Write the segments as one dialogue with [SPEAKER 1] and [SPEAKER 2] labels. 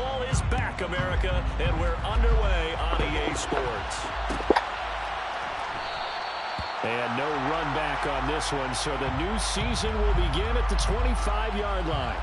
[SPEAKER 1] Football is back, America, and we're underway on EA Sports. And no run back on this one, so the new season will begin at the 25-yard line.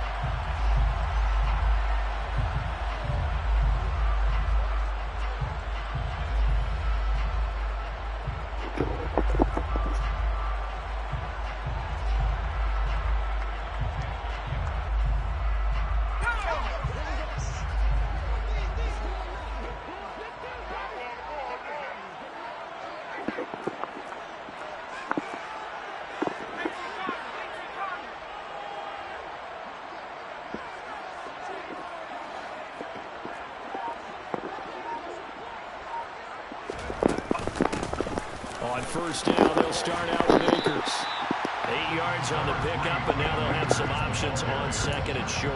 [SPEAKER 1] On first down, they'll start out with Akers. 8 yards on the pickup, and now they'll have some options on second and short.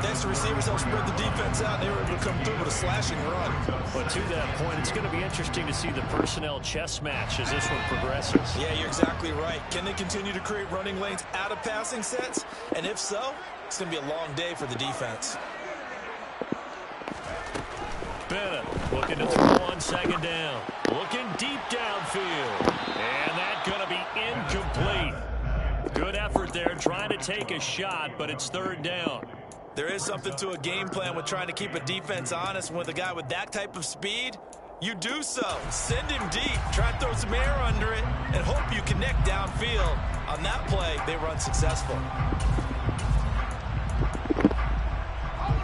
[SPEAKER 2] Thanks to receivers, they'll spread the defense out, and they were able to come through with a slashing run.
[SPEAKER 1] But to that point, it's going to be interesting to see the personnel chess match as this one progresses.
[SPEAKER 2] Yeah, you're exactly right. Can they continue to create running lanes out of passing sets? And if so, it's going to be a long day for the defense.
[SPEAKER 1] Bennett looking to throw on second down. Looking deep downfield. And that's going to be incomplete. Good effort there trying to take a shot, but it's third down.
[SPEAKER 2] There is something to a game plan with trying to keep a defense honest. With a guy with that type of speed, you do so. Send him deep. Try to throw some air under it and hope you connect downfield. On that play, they run successful.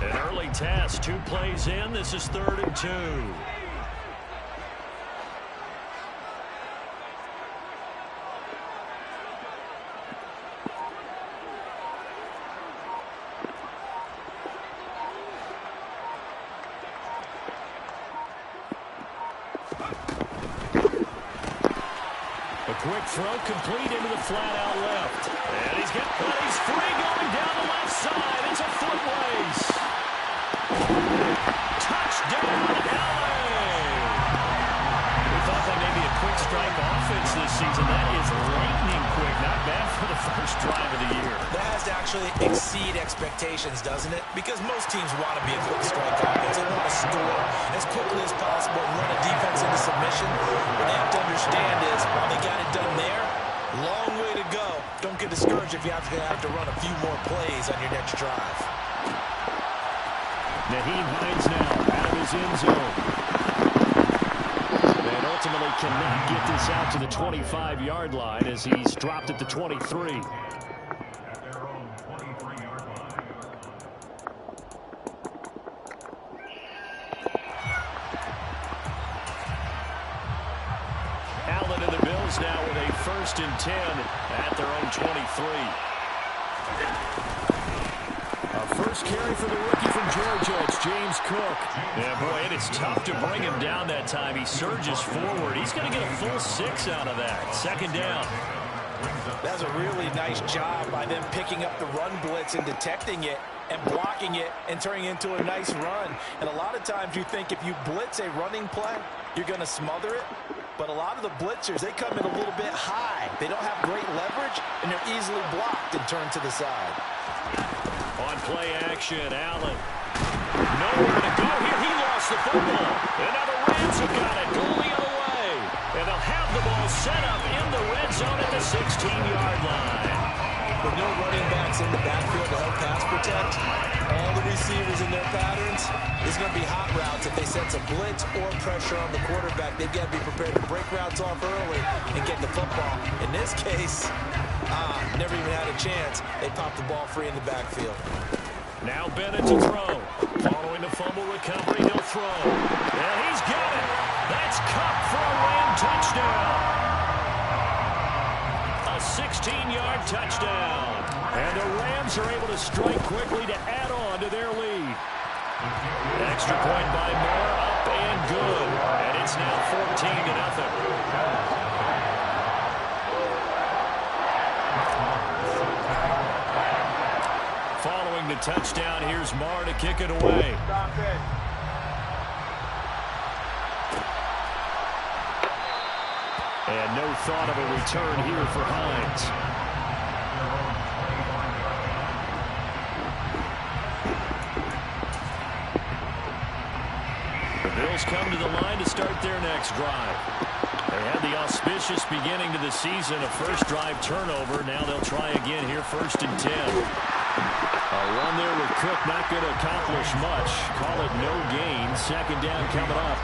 [SPEAKER 1] An early test, 2 plays in. This is 3rd and 2. A quick throw complete into the flat out left. And he's free going down the left side. It's a foot race. Touchdown, LA! We thought that may be a quick strike offense this season. That is lightning quick. Not bad for the first drive of the year.
[SPEAKER 2] That has to actually exceed expectations, doesn't it? Because most teams want to be a quick strike offense. They want to score as quickly as possible and run a defense into submission. What they have to understand is, while they got it done there, long way to go. Don't get discouraged if you have to run a few more plays on your next drive.
[SPEAKER 1] Nyheim Hines now out of his end zone. And ultimately cannot get this out to the 25-yard line as he's dropped at the 23. Allen and the Bills now with a 1st and 10 at their own 23. First carry for the rookie from Georgia. It's James Cook. Yeah, boy, it is tough to bring him down that time. He surges forward. He's going to get a full 6 out of that. 2nd down.
[SPEAKER 2] That's a really nice job by them picking up the run blitz and detecting it and blocking it and turning it into a nice run. And a lot of times you think if you blitz a running play, you're going to smother it. But a lot of the blitzers, they come in a little bit high. They don't have great leverage, and they're easily blocked and turned to the side.
[SPEAKER 1] On play action, Allen. Nowhere to go here. He lost the football. And now the Rams have got it. Goal the other way. And they'll have the ball set up in the red zone at the 16-yard line.
[SPEAKER 2] With no running backs in the backfield to help pass protect, all the receivers in their patterns, it's going to be hot routes. If they sense a blitz or pressure on the quarterback, they've got to be prepared to break routes off early and get the football. In this case, never even had a chance. They popped the ball free in the backfield.
[SPEAKER 1] Now Bennett to throw. Following the fumble recovery, he'll throw. And he's got it. That's Cup for a Ram touchdown. A 16-yard touchdown. And the Rams are able to strike quickly to add on to their lead. Extra point by Moore, up and good. And it's now 14-0. Following the touchdown, here's Moore to kick it away.
[SPEAKER 3] Stop it.
[SPEAKER 1] And no thought of a return here for Hines. Bills come to the line to start their next drive. They had the auspicious beginning to the season, a first drive turnover. Now they'll try again here, 1st and 10. A run there with Cook, not going to accomplish much. Call it no gain. 2nd down coming up.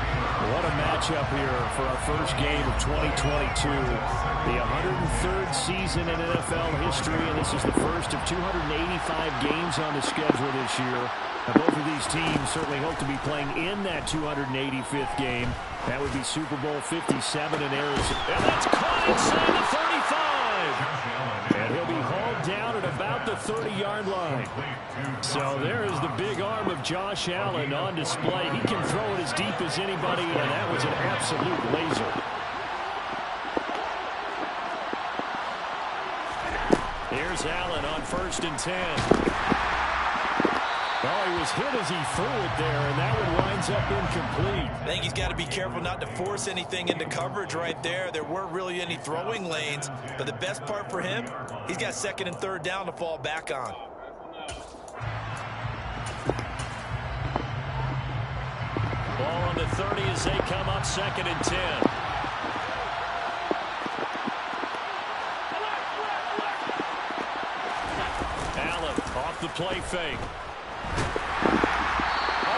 [SPEAKER 1] What a matchup here for our first game of 2022. The 103rd season in NFL history, and this is the first of 285 games on the schedule this year. Now, both of these teams certainly hope to be playing in that 285th game. That would be Super Bowl 57 in Arizona. And that's caught inside the 35. And he'll be hauled down at about the 30-yard line. So there is the big arm of Josh Allen on display. He can throw it as deep as anybody, and that was an absolute laser. Here's Allen on 1st and 10. Oh, he was hit as he threw it there, and that one winds up incomplete.
[SPEAKER 2] I think he's got to be careful not to force anything into coverage right there. There weren't really any throwing lanes, but the best part for him, he's got 2nd and 3rd down to fall back on.
[SPEAKER 1] Ball on the 30 as they come up, 2nd and 10. Allen off the play fake.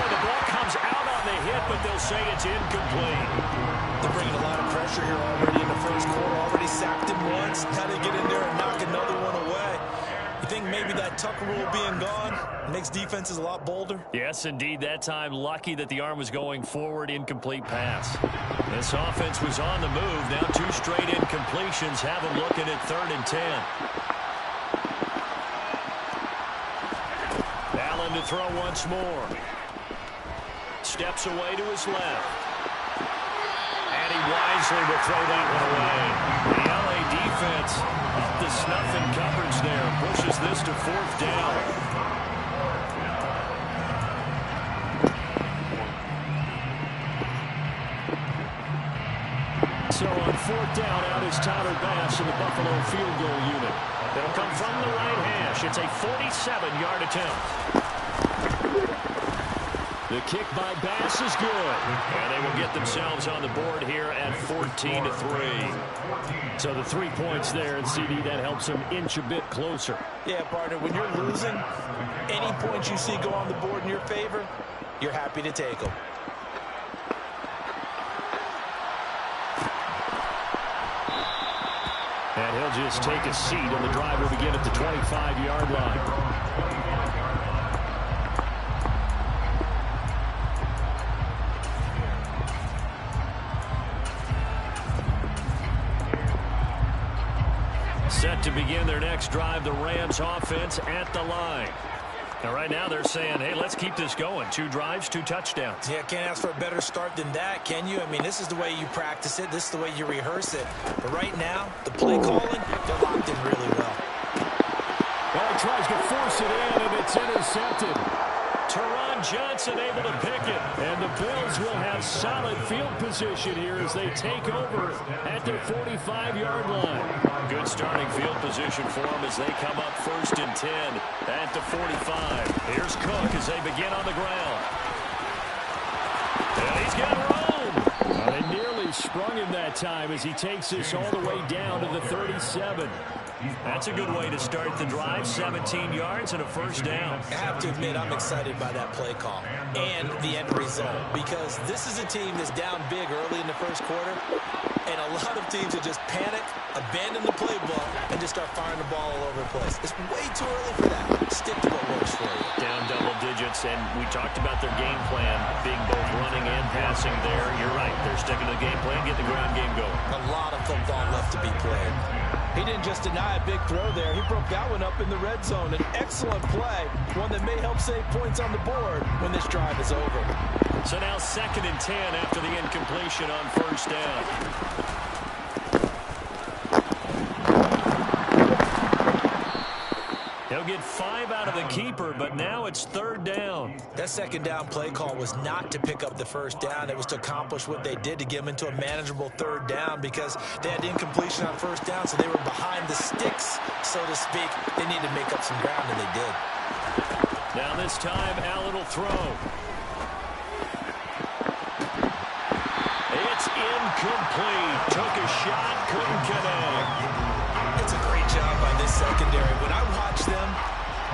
[SPEAKER 1] The ball comes out on the hit, but they'll say it's incomplete.
[SPEAKER 2] They're bringing a lot of pressure here already in the first quarter. Already sacked him once. How to get in there and knock another one away. You think maybe that Tucker rule being gone makes defenses a lot bolder?
[SPEAKER 1] Yes, indeed. That time, lucky that the arm was going forward. Incomplete pass. This offense was on the move. Now 2 straight incompletions. Have them looking at 3rd and 10. Allen to throw once more. Steps away to his left. And he wisely will throw that one away. The LA defense up to snuff in coverage there. Pushes this to 4th down. So on 4th down, out is Tyler Bass in the Buffalo field goal unit. It'll come from the right hash. It's a 47-yard attempt. The kick by Bass is good. And they will get themselves on the board here at 14-3. So the 3 points there, and CD, that helps them inch a bit closer.
[SPEAKER 2] Yeah, partner, when you're losing, any points you see go on the board in your favor, you're happy to take them.
[SPEAKER 1] And he'll just take a seat, and the drive will begin at the 25-yard line. Set to begin their next drive, the Rams offense at the line. Now, right now they're saying, hey, let's keep this going. 2 drives, 2 touchdowns.
[SPEAKER 2] Yeah, can't ask for a better start than that, can you? I mean, this is the way you practice it. This is the way you rehearse it. But right now, the play calling, they're locked in really well.
[SPEAKER 1] Well, he tries to force it in, and it's intercepted. Teron Johnson able to pick it. And the Bills will have solid field position here as they take over at their 45-yard line. Good starting field position for them as they come up 1st and 10 at the 45. Here's Cook as they begin on the ground. And he's got room. They nearly sprung him that time as he takes this all the way down to the 37. That's a good way to start the drive. 17 yards and a 1st down.
[SPEAKER 2] I have to admit, I'm excited by that play call and the end result, because this is a team that's down big early in the first quarter, and a lot of teams will just panic, abandon the playbook, and just start firing the ball all over the place. It's way too early for that. Stick to what works for you.
[SPEAKER 1] Down double digits, and we talked about their game plan being both running and passing there. You're right. They're sticking to the game plan, get the ground game going.
[SPEAKER 2] A lot of football left to be played. He didn't just deny a big throw there. He broke that one up in the red zone. An excellent play, one that may help save points on the board when this drive is over.
[SPEAKER 1] So now 2nd and 10 after the incompletion on 1st down. He'll get 5 out of the keeper, but now it's 3rd down.
[SPEAKER 2] That 2nd down play call was not to pick up the 1st down. It was to accomplish what they did, to get them into a manageable 3rd down, because they had incompletion on 1st down, so they were behind the sticks, so to speak. They needed to make up some ground, and they did.
[SPEAKER 1] Now this time, Allen will throw. Incomplete. Took a shot, couldn't connect.
[SPEAKER 2] It's a great job by this secondary. When I watch them,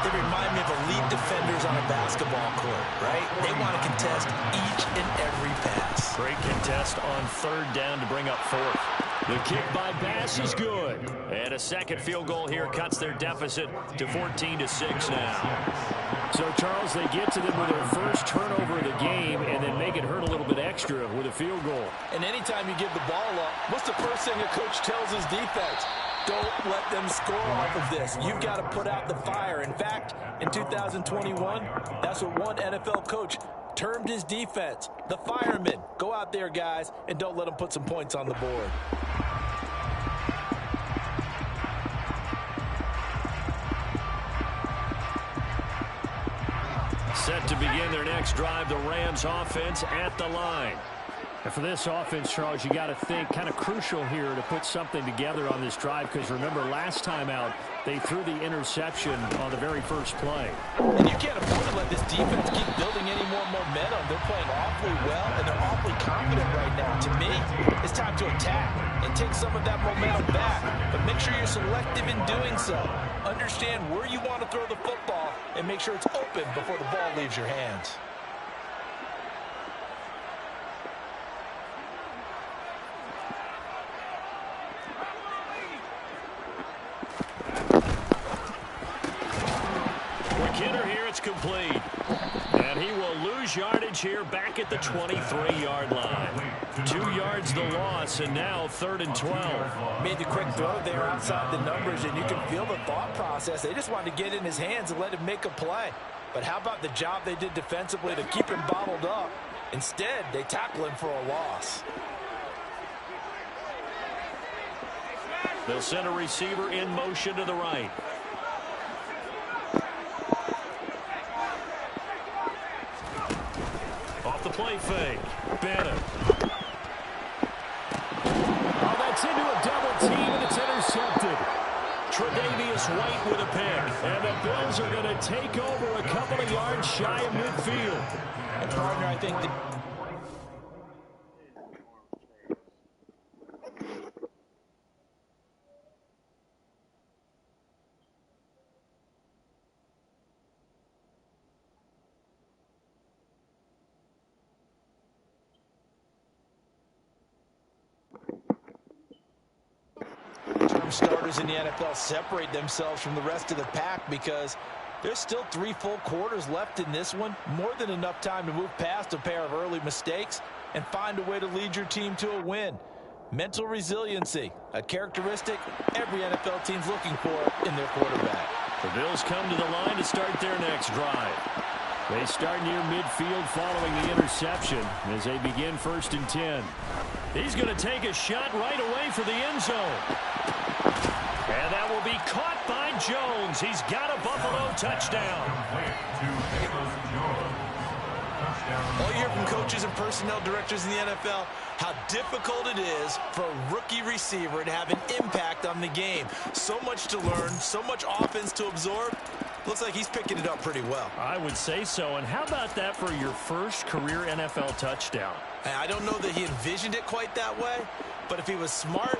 [SPEAKER 2] they remind me of elite defenders on a basketball court, right? They want to contest each and every pass.
[SPEAKER 1] Great contest on third down to bring up fourth. The kick by Bass is good. And a second field goal here cuts their deficit to 14-6 now. So, Charles, they get to them with their first turnover of the game and then make it hurt a little bit extra with a field goal.
[SPEAKER 2] And anytime you give the ball up, what's the first thing a coach tells his defense? Don't let them score off of this. You've got to put out the fire. In fact, in 2021, that's what one NFL coach termed his defense, the firemen. Go out there, guys, and don't let them put some points on the board.
[SPEAKER 1] Set to begin their next drive, the Rams offense at the line. And for this offense, Charles, you got to think kind of crucial here to put something together on this drive, because remember last time out they threw the interception on the very first play.
[SPEAKER 2] And you can't afford to let this defense keep building any more momentum. They're playing awfully well and they're awfully confident right now. To me, it's time to attack and take some of that momentum back, but make sure you're selective in doing so. Understand where you want to throw the football and make sure it's open before the ball leaves your hands.
[SPEAKER 1] It's complete. And he will lose yardage here back at the 23-yard line. 2 yards the loss, and now 3rd and 12.
[SPEAKER 2] Made the quick throw there outside the numbers, and you can feel the thought process. They just wanted to get in his hands and let him make a play. But how about the job they did defensively to keep him bottled up? Instead, they tackle him for a loss.
[SPEAKER 1] They'll send a receiver in motion to the right. Off the play fake. Bennett. Oh, that's into a double team, and it's intercepted. Tre'Davious White with a pick. And the Bills are going to take over a couple of yards shy of midfield.
[SPEAKER 2] And partner, I think the starters in the NFL separate themselves from the rest of the pack because there's still 3 full quarters left in this one. More than enough time to move past a pair of early mistakes and find a way to lead your team to a win. Mental resiliency, a characteristic every NFL team's looking for in their quarterback.
[SPEAKER 1] The Bills come to the line to start their next drive. They start near midfield following the interception as they begin 1st and 10. He's going to take a shot right away for the end zone. And that will be caught by Jones. He's got a Buffalo touchdown.
[SPEAKER 2] All you hear from coaches and personnel directors in the NFL, how difficult it is for a rookie receiver to have an impact on the game. So much to learn, so much offense to absorb. Looks like he's picking it up pretty well.
[SPEAKER 1] I would say so. And how about that for your first career NFL touchdown?
[SPEAKER 2] I don't know that he envisioned it quite that way, but if he was smart,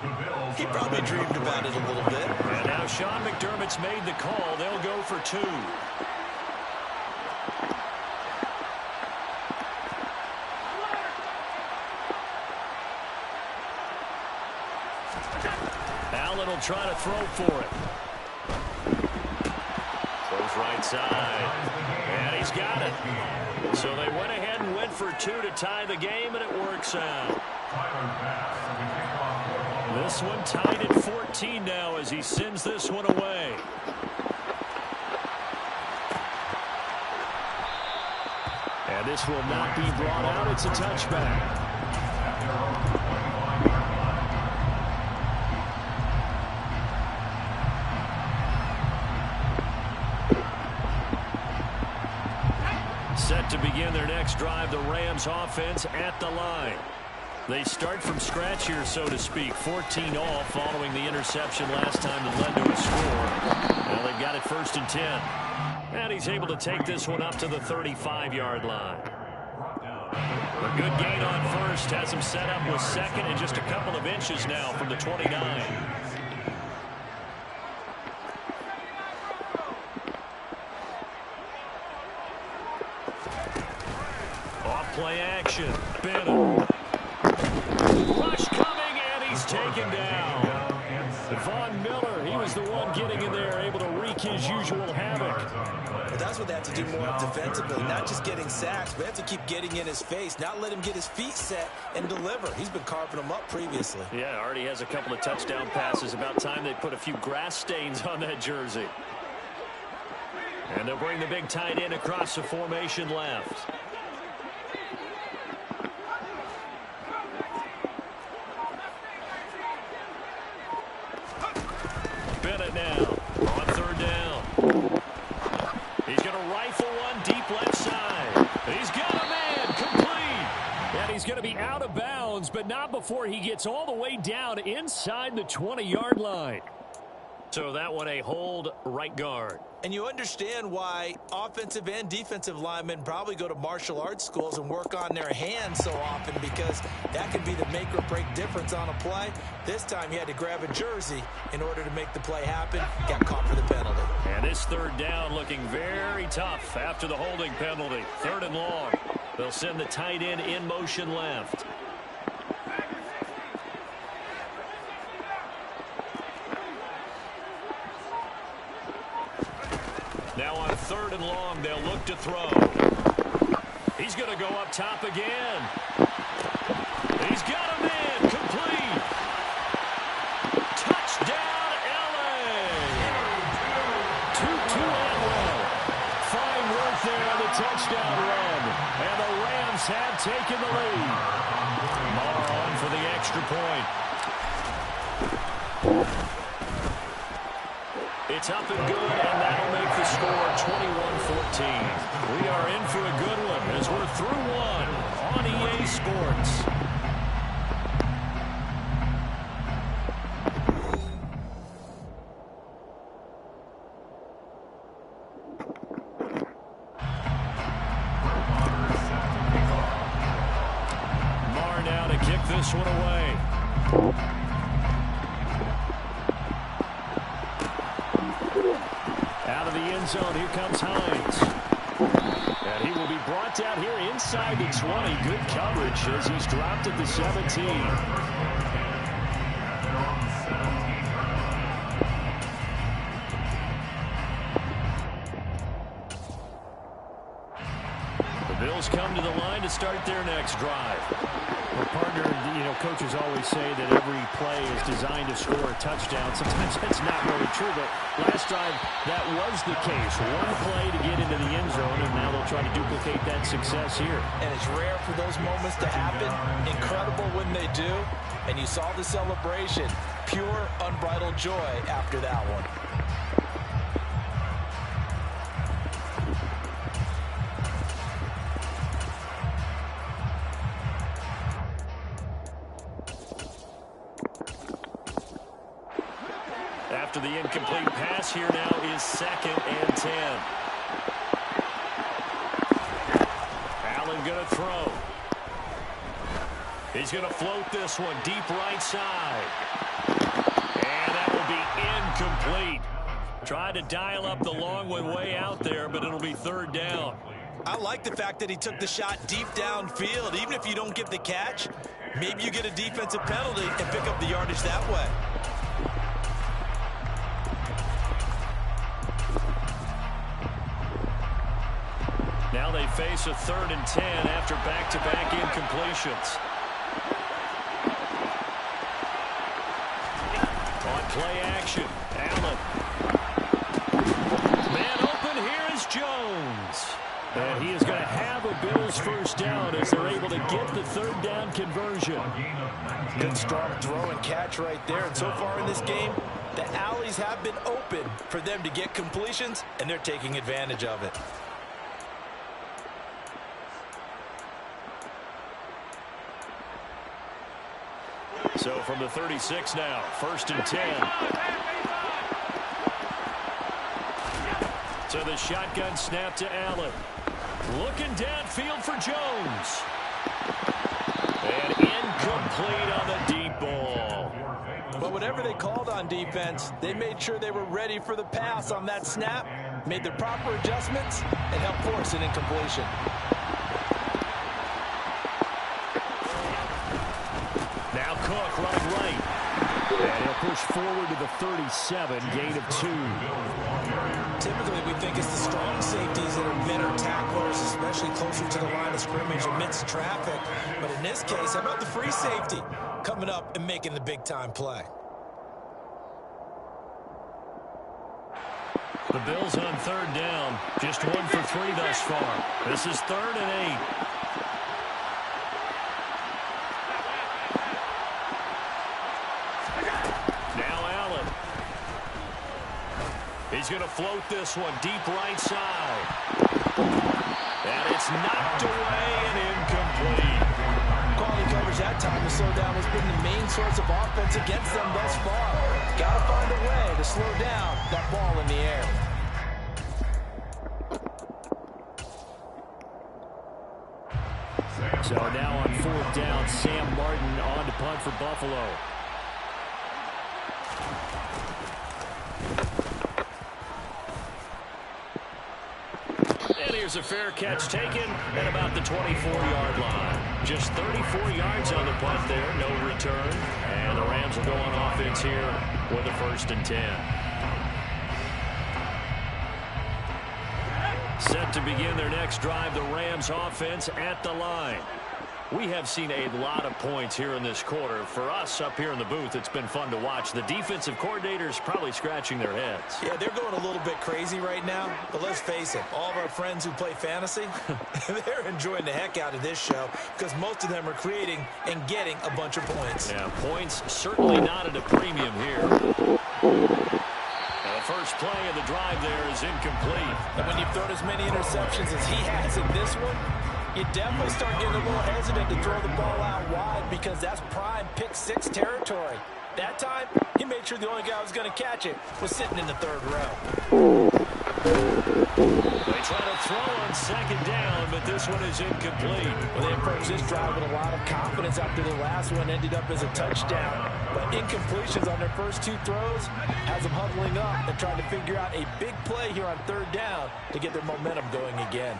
[SPEAKER 2] he probably dreamed about it a little bit.
[SPEAKER 1] And now Sean McDermott's made the call. They'll go for 2. Allen will try to throw for it. Throws right side. And he's got it. So they went ahead and went for 2 to tie the game, and it works out. This one tied at 14 now as he sends this one away. And this will not be brought out. It's a touchback. Set to begin their next drive, the Rams offense at the line. They start from scratch here, so to speak. 14 all following the interception last time that led to a score. Now they've got it 1st and 10. And he's able to take this one up to the 35-yard line. A good gain on first has him set up with second and just a couple of inches now from the 29. Off play action. Bennett. Rush coming, and he's taken down. Von Miller, he was the one getting in there, able to wreak his usual havoc.
[SPEAKER 2] But that's what they have to do more of defensively, not just getting sacks, but they have to keep getting in his face, not let him get his feet set and deliver. He's been carving them up previously.
[SPEAKER 1] Yeah, already has a couple of touchdown passes. About time they put a few grass stains on that jersey. And they'll bring the big tight end across the formation left. Bennett now on third down. He's going to rifle one deep left side. He's got a man complete. And he's going to be out of bounds, but not before he gets all the way down inside the 20-yard line. So that one a hold right guard.
[SPEAKER 2] And you understand why offensive and defensive linemen probably go to martial arts schools and work on their hands so often, because that can be the make or break difference on a play. This time he had to grab a jersey in order to make the play happen. Got caught for the penalty.
[SPEAKER 1] And this third down looking very tough after the holding penalty. Third and long. They'll send the tight end in motion left. Now on third and long, they'll look to throw. He's going to go up top again. He's got a man complete. Touchdown, L.A. 2-2 and well. Fine work there on the touchdown run. And the Rams have taken the lead. Marr on for the extra point. It's up and good, and that'll make the score 21-14. We are in for a good one as we're through one on EA Sports. Marr now to kick this one away. Out of the end zone, here comes Hines. And he will be brought down here inside the 20. Good coverage as he's dropped at the 17. The Bills come to the line to start their next drive. Well, partner, coaches always say that every play is designed to score a touchdown. Sometimes that's not really true, but last time that was the case. One play to get into the end zone, and now they'll try to duplicate that success here.
[SPEAKER 2] And it's rare for those moments to happen. Incredible when they do. And you saw the celebration. Pure, unbridled joy after that one.
[SPEAKER 1] After the incomplete pass, here now is 2nd and 10. Allen going to throw. He's going to float this one deep right side. And that will be incomplete. Tried to dial up the long one way out there, but it'll be third down.
[SPEAKER 2] I like the fact that he took the shot deep downfield. Even if you don't get the catch, maybe you get a defensive penalty and pick up the yardage that way.
[SPEAKER 1] Now they face a 3rd and 10 after back-to-back incompletions. On play action, Allen. Man open, here is Jones. And he is going to have a Bills first down as they're able to get the 3rd down conversion.
[SPEAKER 2] Good strong throw and catch right there. And so far in this game, the alleys have been open for them to get completions, and they're taking advantage of it.
[SPEAKER 1] So from the 36 now, 1st and 10. So the shotgun snap to Allen. Looking downfield for Jones. And incomplete on the deep ball.
[SPEAKER 2] But whatever they called on defense, they made sure they were ready for the pass on that snap, made the proper adjustments, and helped force an incompletion.
[SPEAKER 1] Now Cook running right. And he'll push forward to the 37, gain of 2.
[SPEAKER 2] Typically, we think it's the strong safeties that are better tacklers, especially closer to the line of scrimmage amidst traffic. But in this case, how about the free safety coming up and making the big-time play?
[SPEAKER 1] The Bills on 3rd down, just 1 for 3 thus far. This is 3rd and 8. He's going to float this one deep right side. And it's knocked away and incomplete.
[SPEAKER 2] Quality coverage that time to slow down has been the main source of offense against them thus far. Got to find a way to slow down that ball in the air.
[SPEAKER 1] So now on 4th down, Sam Martin on to punt for Buffalo. Here's a fair catch taken at about the 24-yard line. Just 34 yards on the punt there, no return. And the Rams will go on offense here with a 1st and 10. Set to begin their next drive, the Rams offense at the line. We have seen a lot of points here in this quarter. For us up here in the booth, it's been fun to watch. The defensive coordinators probably scratching their heads.
[SPEAKER 2] Yeah, they're going a little bit crazy right now. But let's face it, all of our friends who play fantasy, they're enjoying the heck out of this show because most of them are creating and getting a bunch of points.
[SPEAKER 1] Yeah, points certainly not at a premium here. And the first play of the drive there is incomplete.
[SPEAKER 2] And when you've thrown as many interceptions as he has in this one, you definitely start getting a little hesitant to throw the ball out wide because that's prime pick 6 territory. That time, he made sure the only guy who was going to catch it was sitting in the 3rd row.
[SPEAKER 1] They try to throw on 2nd down, but this one is incomplete.
[SPEAKER 2] Well, they approached this drive with a lot of confidence after the last one ended up as a touchdown. But incompletions on their first 2 throws has them huddling up and trying to figure out a big play here on 3rd down to get their momentum going again.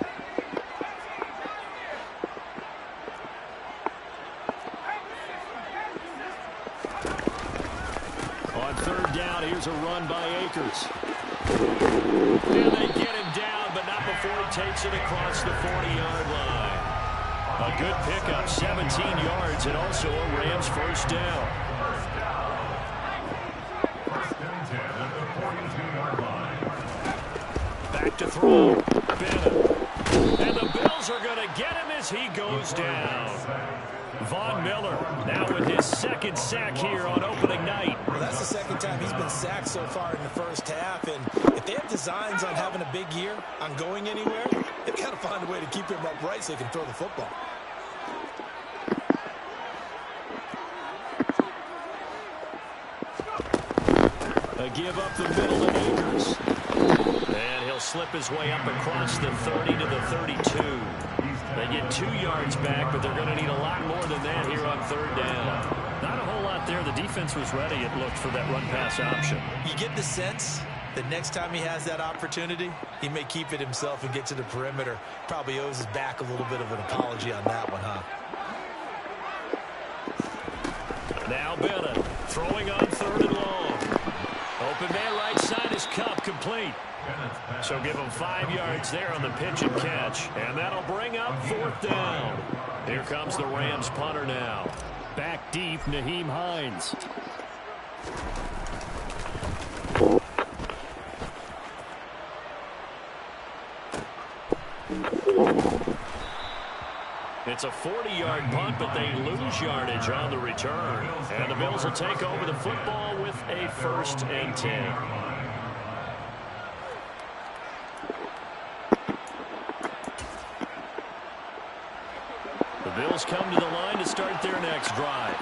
[SPEAKER 1] On 3rd down, here's a run by Akers. And they get him down, but not before he takes it across the 40-yard line. A good pickup, 17 yards, and also a Rams 1st down. Back to throw. Bennett. And the Bills are going to get him as he goes down. Von Miller now with his 2nd sack here on opening night.
[SPEAKER 2] Well, that's the 2nd time he's been sacked so far in the first half. And if they have designs on having a big year, on going anywhere, they've got to find a way to keep him upright so he can throw the football.
[SPEAKER 1] A give up the middle to Akers. And he'll slip his way up across the 30 to the 32. They get 2 yards back, but they're going to need a lot more than that here on 3rd down. Not a whole lot there. The defense was ready, it looked, for that run-pass option.
[SPEAKER 2] You get the sense that next time he has that opportunity, he may keep it himself and get to the perimeter. Probably owes his back a little bit of an apology on that one, huh?
[SPEAKER 1] Now Bennett throwing on 3rd and long. Open man right side is Cup, complete. So give him 5 yards there on the pitch and catch. And that'll bring up 4th down. Here comes the Rams punter now. Back deep, Nyheim Hines. It's a 40-yard punt, but they lose yardage on the return. And the Bills will take over the football with a 1st and 10. The Bills come to the line to start their next drive.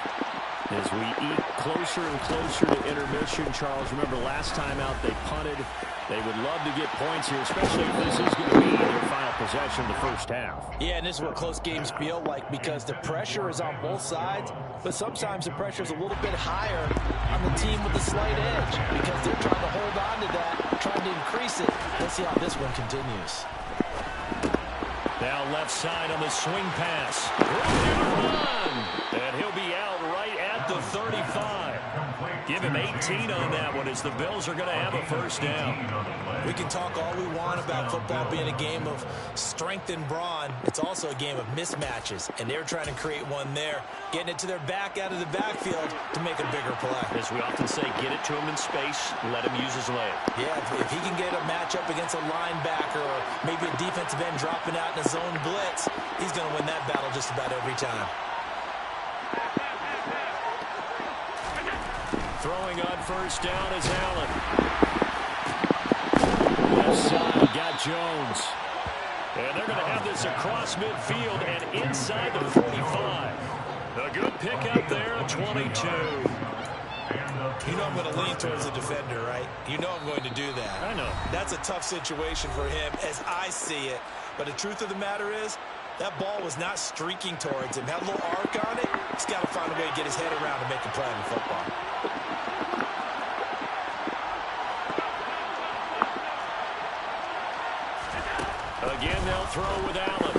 [SPEAKER 1] As we eat closer and closer to intermission, Charles, remember last time out they punted. They would love to get points here, especially if this is going to be their final possession in the first half.
[SPEAKER 2] Yeah, and this is what close games feel like because the pressure is on both sides, but sometimes the pressure is a little bit higher on the team with the slight edge because they're trying to hold on to that, trying to increase it. Let's see how this one continues.
[SPEAKER 1] Now left side on the swing pass. Run! And he'll be out right at the 35. Give him 18 on that one as the Bills are going to have a first down.
[SPEAKER 2] We can talk all we want about football being a game of strength and brawn. It's also a game of mismatches, and they're trying to create one there, getting it to their back out of the backfield to make a bigger play.
[SPEAKER 1] As we often say, get it to him in space, let him use his leg.
[SPEAKER 2] Yeah, if he can get a matchup against a linebacker or maybe a defensive end dropping out in a zone blitz, he's going to win that battle just about every time.
[SPEAKER 1] Throwing on first down is Allen. Left side got Jones. And they're going to have this across midfield and inside the 45. A good pickup there, a 22.
[SPEAKER 2] You know I'm going to lean towards the defender, right? You know I'm going to do that.
[SPEAKER 1] I know.
[SPEAKER 2] That's a tough situation for him as I see it. But the truth of the matter is, that ball was not streaking towards him. Had a little arc on it. He's got to find a way to get his head around and make a play in football.
[SPEAKER 1] Again, they'll throw with Allen.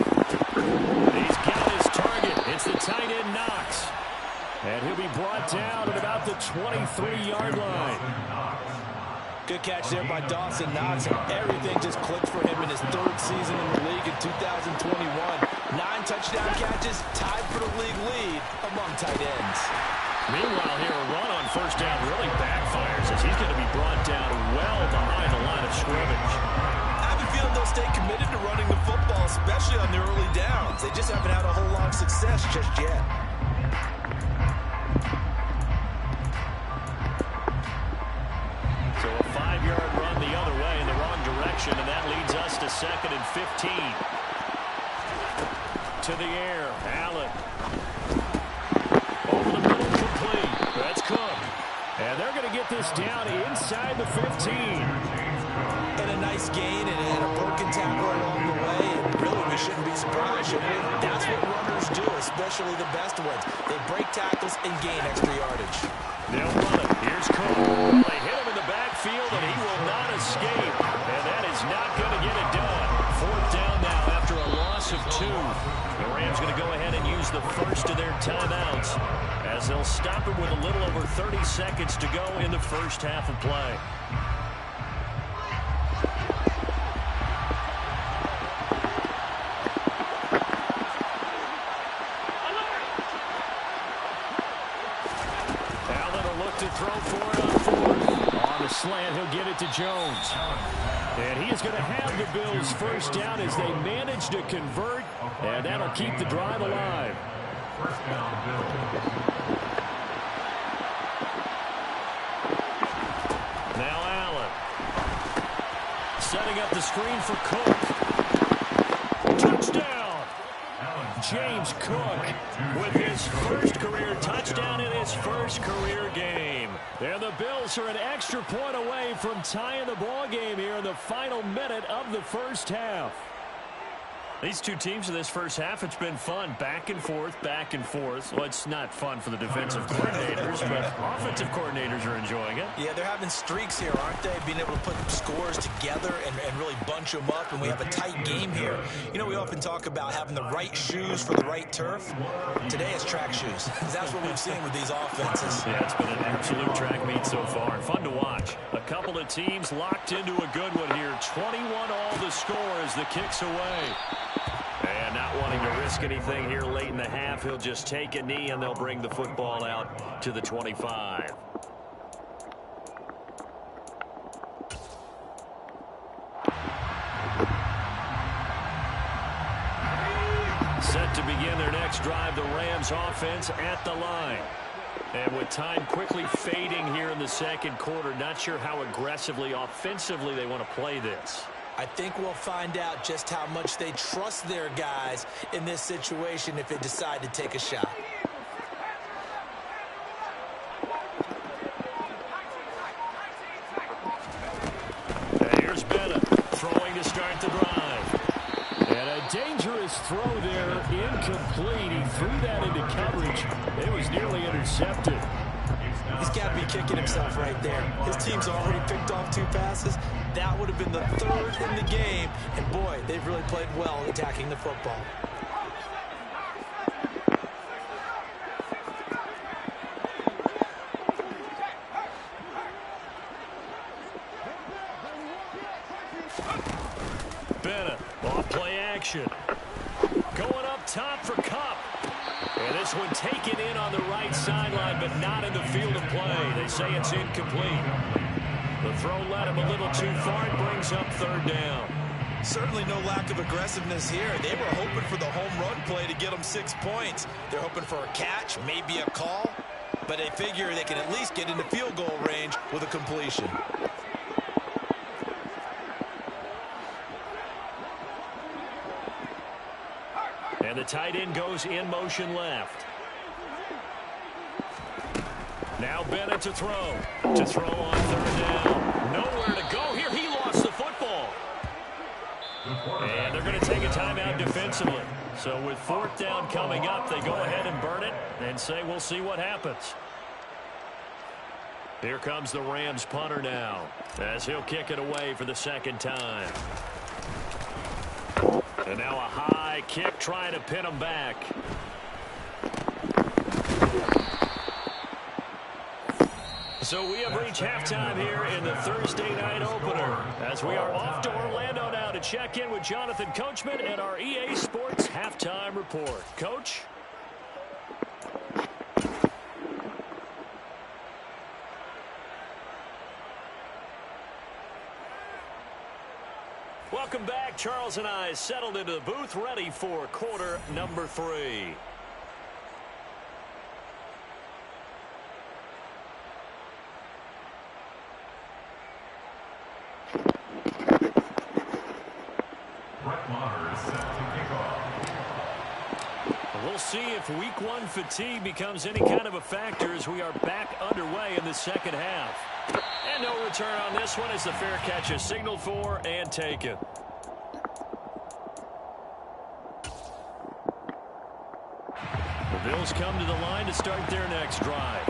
[SPEAKER 1] He's got his target. It's the tight end Knox. And he'll be brought down at about the 23-yard line.
[SPEAKER 2] Good catch there by Dawson Knox. Everything just clicked for him in his third season in the league in 2021. 9 touchdown catches, tied for the league lead among tight ends.
[SPEAKER 1] Meanwhile, here a run on first down really backfires as he's going to be brought down well behind the line of scrimmage.
[SPEAKER 2] I have a feeling they'll stay committed to running the football, especially on the early downs. They just haven't had a whole lot of success just yet.
[SPEAKER 1] So a 5-yard run the other way in the wrong direction, and that leads us to 2nd and 15. To the air, Allen. Over the middle, complete. That's Cook. And they're going to get this down inside the 15.
[SPEAKER 2] And a nice gain and a broken tackle along the way. And really, we shouldn't be surprised, should we? That's what runners do, especially the best ones. They break tackles and gain extra yardage.
[SPEAKER 1] They'll run it. Here's Cook. Well, they hit him in the backfield, and he will not escape. And that is not going to get it done. 4th down now after a loss of 2. The Rams going to go ahead and use the first of their timeouts as they'll stop it with a little over 30 seconds to go in the first half of play. Throw for it on 4th. On the slant, he'll get it to Jones. And he is going to have the Bills first down as they manage to convert, and that'll keep the drive alive. First down, now Allen. Setting up the screen for Cook. Touchdown! James Cook with his first career touchdown in his first career game. And the Bills are an extra point away from tying the ball game here in the final minute of the first half. These two teams in this first half, it's been fun. Back and forth, back and forth. Well, it's not fun for the defensive coordinators, but offensive coordinators are enjoying it.
[SPEAKER 2] Yeah, they're having streaks here, aren't they? Being able to put scores together and really bunch them up, and we have a tight game here. You know, we often talk about having the right shoes for the right turf. Today it's track shoes. That's what we've seen with these offenses.
[SPEAKER 1] Yeah, it's been an absolute track meet so far, and fun to watch. A couple of teams locked into a good one here. 21 all the score as the kick's away. And not wanting to risk anything here late in the half, he'll just take a knee and they'll bring the football out to the 25. Set to begin their next drive, the Rams offense at the line. And with time quickly fading here in the second quarter, not sure how aggressively, offensively they want to play this.
[SPEAKER 2] I think we'll find out just how much they trust their guys in this situation if they decide to take a shot.
[SPEAKER 1] And here's Bennett throwing to start the drive. And his throw there incomplete. He threw that into coverage. It was nearly intercepted.
[SPEAKER 2] He's got to be kicking himself right there. His team's already picked off 2 passes. That would have been the 3rd in the game. And boy, they've really played well attacking the football.
[SPEAKER 1] Bennett off play action. Going up top for Cup. And this one taken in on the right sideline, but not in the field of play. They say it's incomplete. The throw led him a little too far. It brings up 3rd down.
[SPEAKER 2] Certainly no lack of aggressiveness here. They were hoping for the home run play to get them 6 points. They're hoping for a catch, maybe a call, but they figure they can at least get into field goal range with a completion.
[SPEAKER 1] And the tight end goes in motion left. Now Bennett to throw. To throw on 3rd down. Nowhere to go here. He lost the football. And they're going to take a timeout defensively. So with 4th down coming up, they go ahead and burn it and say we'll see what happens. Here comes the Rams punter now as he'll kick it away for the 2nd time. And now a high kick trying to pin him back. So we have reached halftime here in the Thursday night opener as we are off to Orlando now to check in with Jonathan Coachman and our EA Sports halftime report. Coach? Welcome back. Charles and I settled into the booth ready for quarter number 3. We'll see if week 1 fatigue becomes any kind of a factor as we are back underway in the 2nd half. And no return on this one as the fair catch is signaled for and taken. The Bills come to the line to start their next drive.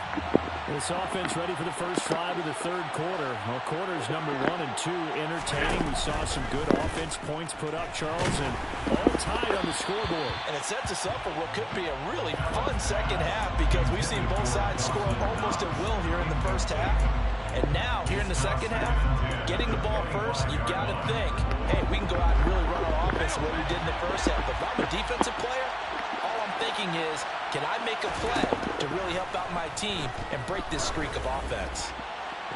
[SPEAKER 1] This offense ready for the first drive of the 3rd quarter. Well, quarters number 1 and 2 entertaining. We saw some good offense points put up, Charles, and all tied on the scoreboard.
[SPEAKER 2] And it sets us up for what could be a really fun 2nd half because we've seen both sides score almost at will here in the 1st half. And now, here in the 2nd half, getting the ball first, you've got to think, hey, we can go out and really run our offense the way we did in the 1st half. But if I'm a defensive player, all I'm thinking is, can I make a play to really help out my team and break this streak of offense?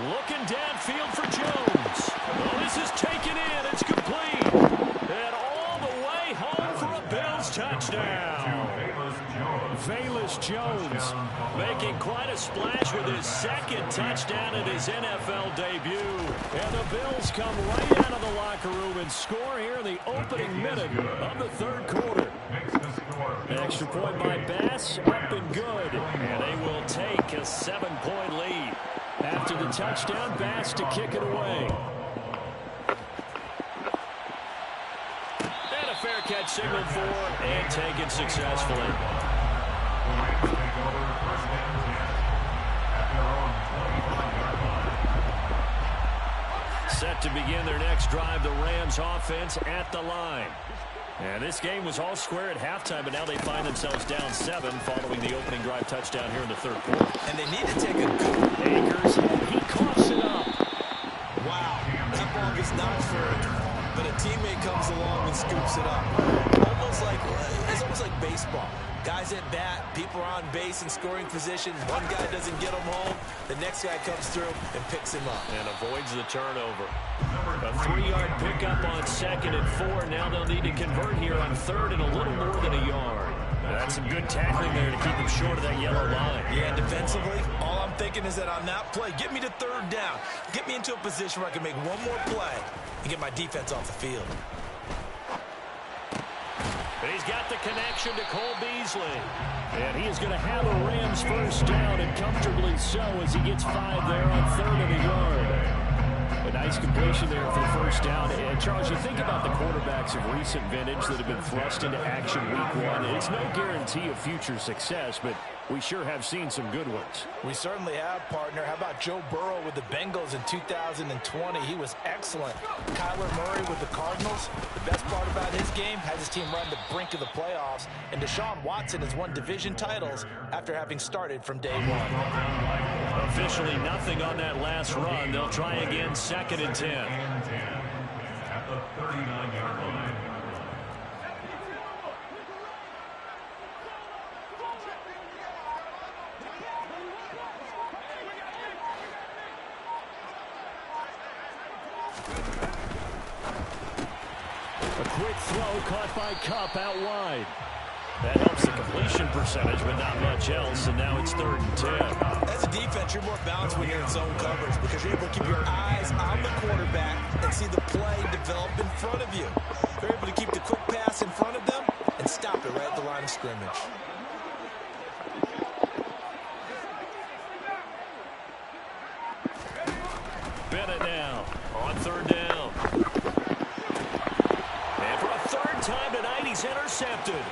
[SPEAKER 1] Looking downfield for Jones. Well, this is taken in. It's complete. And all the way home for a Bills touchdown. Velus Jones making quite a splash with his 2nd touchdown in his NFL debut. And the Bills come right out of the locker room and score here in the opening minute of the 3rd quarter. Extra point by Bass, up and good. And they will take a 7-point lead. After the touchdown, Bass to kick it away. And a fair catch signaled for and taken successfully. Set to begin their next drive, the Rams offense at the line. And this game was all square at halftime, but now they find themselves down 7 following the opening drive touchdown here in the 3rd quarter.
[SPEAKER 2] And they need to take a good
[SPEAKER 1] Akers, he coughs it up.
[SPEAKER 2] Wow, that ball gets knocked for it, but a teammate comes along and scoops it up. It's almost like baseball. Guys at bat, people are on base in scoring position. One guy doesn't get him home. The next guy comes through and picks him up.
[SPEAKER 1] And avoids the turnover. A 3-yard pickup on 2nd and 4. Now they'll need to convert here on 3rd and a little more than a yard. That's some good tackling there to keep them short of that yellow line.
[SPEAKER 2] Yeah, defensively, all I'm thinking is that on that play, get me to 3rd down. Get me into a position where I can make one more play and get my defense off the field.
[SPEAKER 1] And he's got the connection to Cole Beasley. And he is going to have a Rams first down, and comfortably so as he gets 5 there on 3rd and a yard. A nice completion there for the first down. And, Charles, you think about the quarterbacks of recent vintage that have been thrust into action week one. It's no guarantee of future success, but we sure have seen some good ones.
[SPEAKER 2] We certainly have, partner. How about Joe Burrow with the Bengals in 2020? He was excellent. Kyler Murray with the Cardinals. The best part about his game, has his team run the brink of the playoffs. And Deshaun Watson has won division titles after having started from day one.
[SPEAKER 1] Officially nothing on that last run. They'll try again, 2nd and 10.
[SPEAKER 3] At the 39-yard line.
[SPEAKER 1] A quick throw caught by Kupp out wide. That helps the completion percentage, but not much else, and now it's 3rd and 10.
[SPEAKER 2] As a defense, you're more balanced when you're in zone coverage because you're able to keep your eyes on the quarterback and see the play develop in front of you. You're able to keep the quick pass in front of them and stop it right at the line of scrimmage.
[SPEAKER 1] Bennett now on 3rd down. And for a 3rd time tonight, he's intercepted.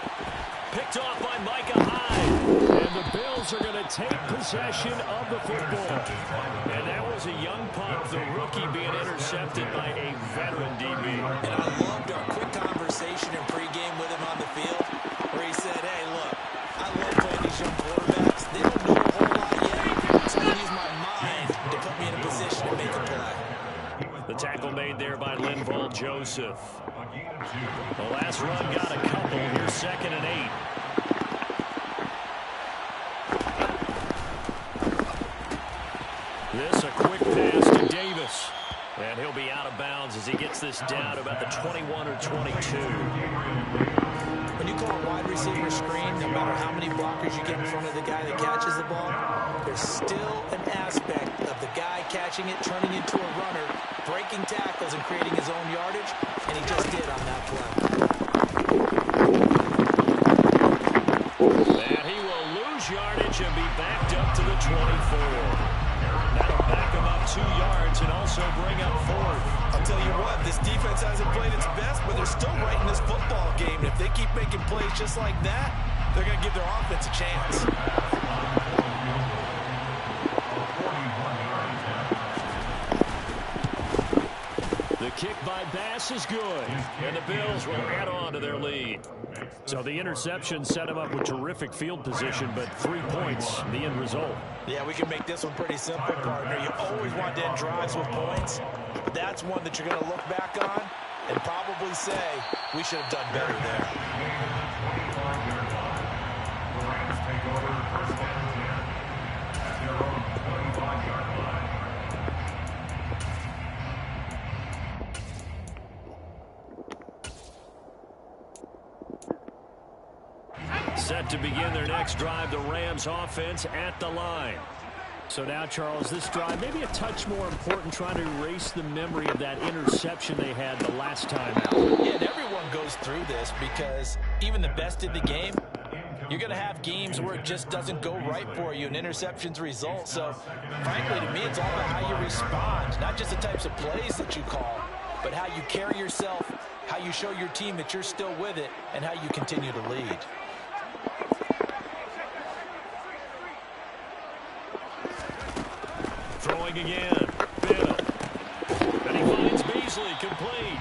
[SPEAKER 1] Picked off by Micah Hyde. And the Bills are going to take possession of the football. And that was a young pup, the rookie being intercepted by a veteran DB.
[SPEAKER 2] And I loved our quick conversation in pregame with him on the field where he said, hey, look, I love playing these young quarterbacks. They don't know a whole lot yet, so I can use my mind to put me in a position to make a play.
[SPEAKER 1] The tackle made there by Linval Joseph. The last run got a couple. Here's 2nd and 8. This a quick pass to Davis. And he'll be out of bounds as he gets this down to about the 21 or 22.
[SPEAKER 2] When you call a wide receiver screen, no matter how many blockers you get in front of the guy that catches the ball, there's still an aspect of the guy catching it, turning into a runner, breaking tackles and creating his own yardage, and he just did on that play.
[SPEAKER 1] And he will lose yardage and be backed up to the 24. That'll back him up 2 yards and also bring up 4th.
[SPEAKER 2] I'll tell you what, this defense hasn't played its best, but they're still right in this football game. And if they keep making plays just like that, they're going to give their offense a chance.
[SPEAKER 1] The kick by Bass is good, and the Bills will add on to their lead. So the interception set him up with terrific field position, but 3 points, the end result.
[SPEAKER 2] Yeah, we can make this one pretty simple, partner. You always want to end drives with points, but that's one that you're going to look back on and probably say, we should have done better there.
[SPEAKER 3] The Rams take over 1st and 10 at their own 25-yard line.
[SPEAKER 1] Set to begin their next drive, the Rams offense at the line. So now, Charles, this drive maybe a touch more important, trying to erase the memory of that interception they had the last time out.
[SPEAKER 2] Yeah, and everyone goes through this because even the best in the game, you're going to have games where it just doesn't go right for you and interceptions result. So, frankly, to me, it's all about how you respond, not just the types of plays that you call, but how you carry yourself, how you show your team that you're still with it, and how you continue to lead.
[SPEAKER 1] Throwing again, Bennett. And he finds Beasley, complete.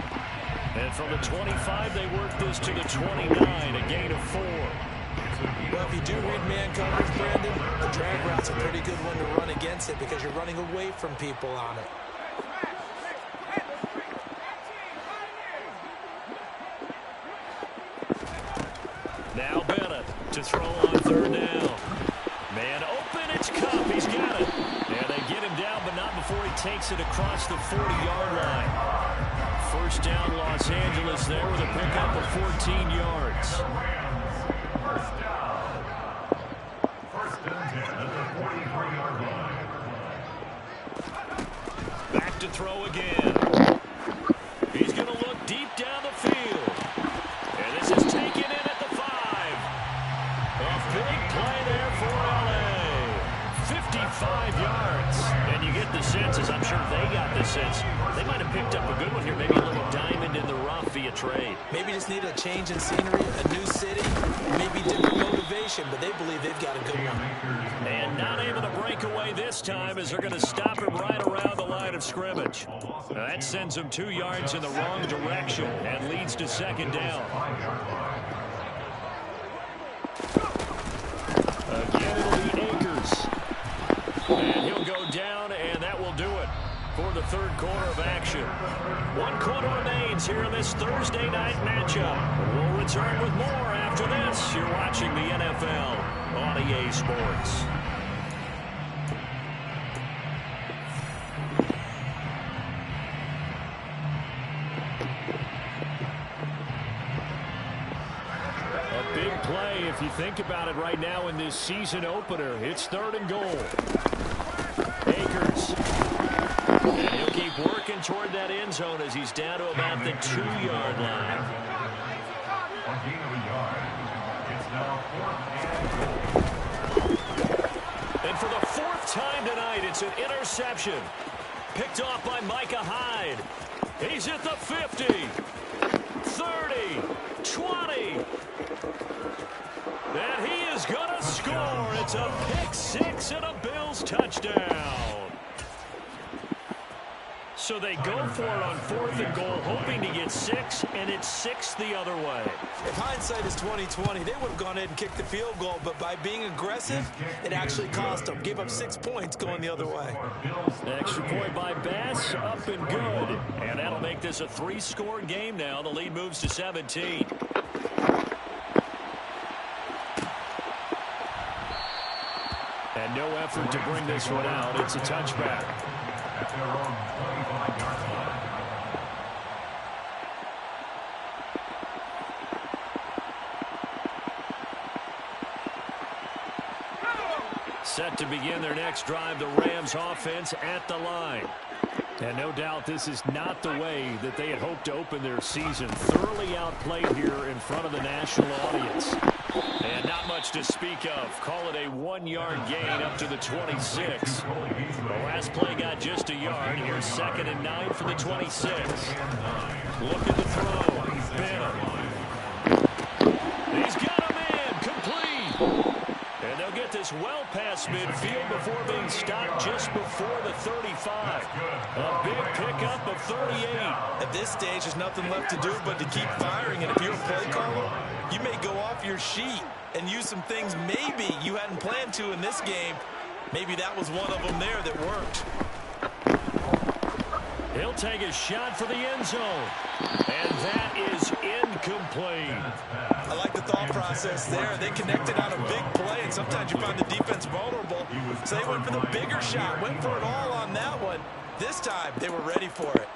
[SPEAKER 1] And from the 25, they work this to the 29, a gain of 4.
[SPEAKER 2] Well, if you do read man coverage, Brandon, the drag route's a pretty good one to run against it because you're running away from people on it.
[SPEAKER 1] Now Bennett to throw on 3rd down. Man open, it's Kupp. He's got it. And they get him down, but not before he takes it across the 40-yard line. 1st down, Los Angeles there with a pickup of 14 yards.
[SPEAKER 3] 1st and 10 at the 43-yard line.
[SPEAKER 1] Back to throw again. He's going to look deep down the field. And this is taken in at the 5. A big play there for L.A. 55 yards. And you get the sense, as I'm sure they got the sense,
[SPEAKER 2] just need a change in scenery, a new city, maybe different motivation, but they believe they've got a good one.
[SPEAKER 1] And not able to break away this time as they're going to stop him right around the line of scrimmage. That sends him 2 yards in the wrong direction and leads to second down. Again, it'll be Akers. And he'll go down, and that will do it for the third quarter of action. 1 quarter remains here in this Thursday night matchup. We'll return with more after this. You're watching the NFL on EA Sports. A big play if you think about it right now in this season opener. It's 3rd and goal. Akers. And he'll keep working toward that end zone as he's down to about the 2-yard line. And for the 4th time tonight, it's an interception. Picked off by Micah Hyde. He's at the 50, 30, 20. And he is going to score. It's a pick 6 and a Bills touchdown. So they go for it on 4th and goal, hoping to get 6, and it's 6 the other way.
[SPEAKER 2] If hindsight is 20/20, they would have gone ahead and kicked the field goal, but by being aggressive, it actually cost them. Gave up 6 points going the other way.
[SPEAKER 1] Extra point by Bass, up and good. And that'll make this a 3-score game now. The lead moves to 17. And no effort to bring this one out. It's a touchback.
[SPEAKER 3] At their own 25-yard line.
[SPEAKER 1] Set to begin their next drive, the Rams offense at the line. And no doubt this is not the way that they had hoped to open their season. Thoroughly outplayed here in front of the national audience. And not much to speak of. Call it a 1-yard gain up to the 26. The last play got just a yard. Here's 2nd and 9 for the 26. Look at the throw. Benham. He's got a man. Complete. And they'll get this well past midfield before being stopped just before the 35. A big pickup of 38.
[SPEAKER 2] At this stage, there's nothing left to do but to keep firing. And if you're a play caller, you may go off your sheet and use some things maybe you hadn't planned to in this game. Maybe that was one of them there that worked.
[SPEAKER 1] He'll take a shot for the end zone. And that is incomplete.
[SPEAKER 2] I like the thought process there. They connected on a big play, and sometimes you find the defense vulnerable. So they went for the bigger shot, went for it all on that one. This time, they were ready for it.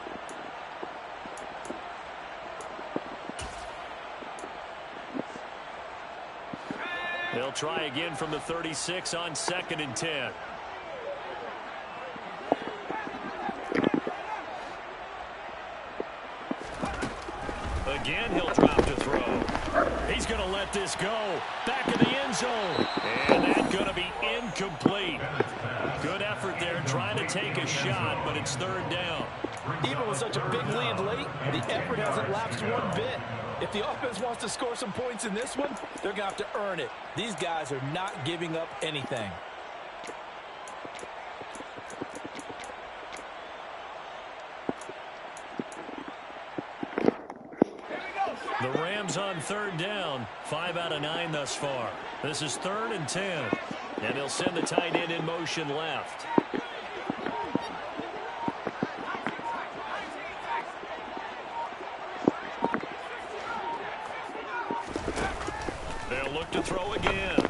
[SPEAKER 1] They'll try again from the 36 on 2nd and 10. Again, he'll drop to throw. He's going to let this go. Back in the end zone. And that's going to be incomplete. Good effort there trying to take a shot, but it's 3rd down.
[SPEAKER 2] Even with such a big lead late, the effort hasn't lapsed one bit. If the offense wants to score some points in this one, they're going to have to earn it. These guys are not giving up anything.
[SPEAKER 1] The Rams on 3rd down, 5 out of 9 thus far. This is 3rd and 10. And they'll send the tight end in motion left. They'll look to throw again.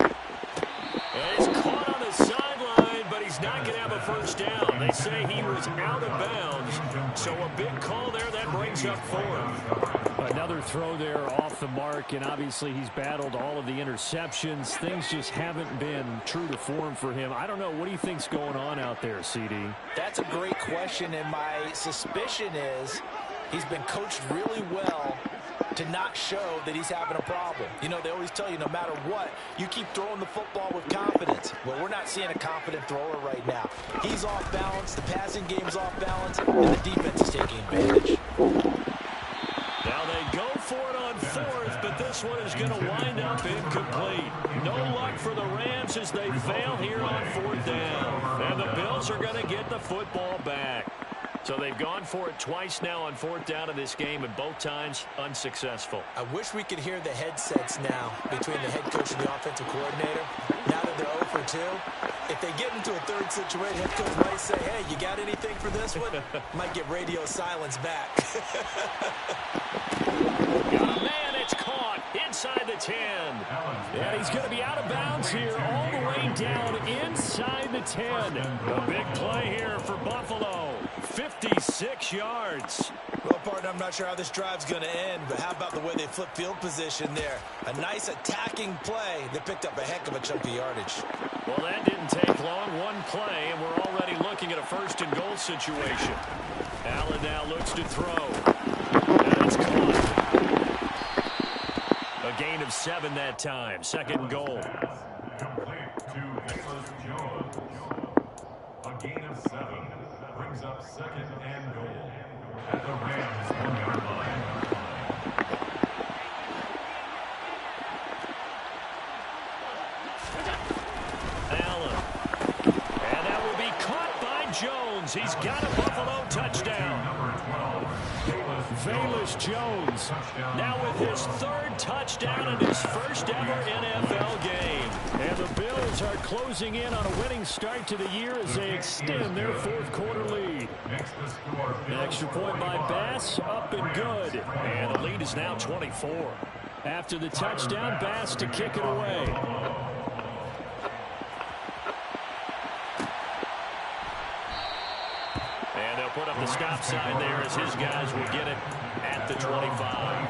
[SPEAKER 1] And he's caught on the sideline, but he's not going to have a first down. They say he was out of bounds. So a big call there that brings up 4th. Another throw there off the mark, and obviously he's battled all of the interceptions. Things just haven't been true to form for him. I don't know. What do you think's going on out there, CD?
[SPEAKER 2] That's a great question, and my suspicion is he's been coached really well to not show that he's having a problem. You know, they always tell you no matter what, you keep throwing the football with confidence. Well, we're not seeing a confident thrower right now. He's off balance, the passing game's off balance, and the defense is taking advantage.
[SPEAKER 1] for it on fourth, but this one is going to wind up incomplete. No luck for the Rams as they fail here on fourth down. And the Bills are going to get the football back. So they've gone for it twice now on fourth down in this game, and both times unsuccessful.
[SPEAKER 2] I wish we could hear the headsets now between the head coach and the offensive coordinator. Now that they're 0 for 2, if they get into a third situation, head coach might say, hey, you got anything for this one? Might get radio silence back.
[SPEAKER 1] Got a man, it's caught inside the 10. And he's going to be out of bounds here all the way down inside the 10. A big play here for Buffalo. 56 yards.
[SPEAKER 2] Well, partner, I'm not sure how this drive's going to end, but how about the way they flip field position there? A nice attacking play that picked up a heck of a chunk of yardage.
[SPEAKER 1] Well, that didn't take long. One play, and we're already looking at a first-and-goal situation. Allen now looks to throw. And it's caught. A gain of 7 that time. Second and goal.
[SPEAKER 3] Complete to Nicholas Jones. A gain of 7 brings up second and goal at the Rams 1-yard line.
[SPEAKER 1] Allen. And that will be caught by Jones. He's got a Buffalo touchdown. Velus Jones now with his third touchdown in his first ever NFL game. And the Bills are closing in on a winning start to the year as they extend their fourth quarter lead. An extra point by Bass, up and good. And the lead is now 24. After the touchdown, Bass to kick it away. And they'll put up the stop sign there as his guys will get it at the 25.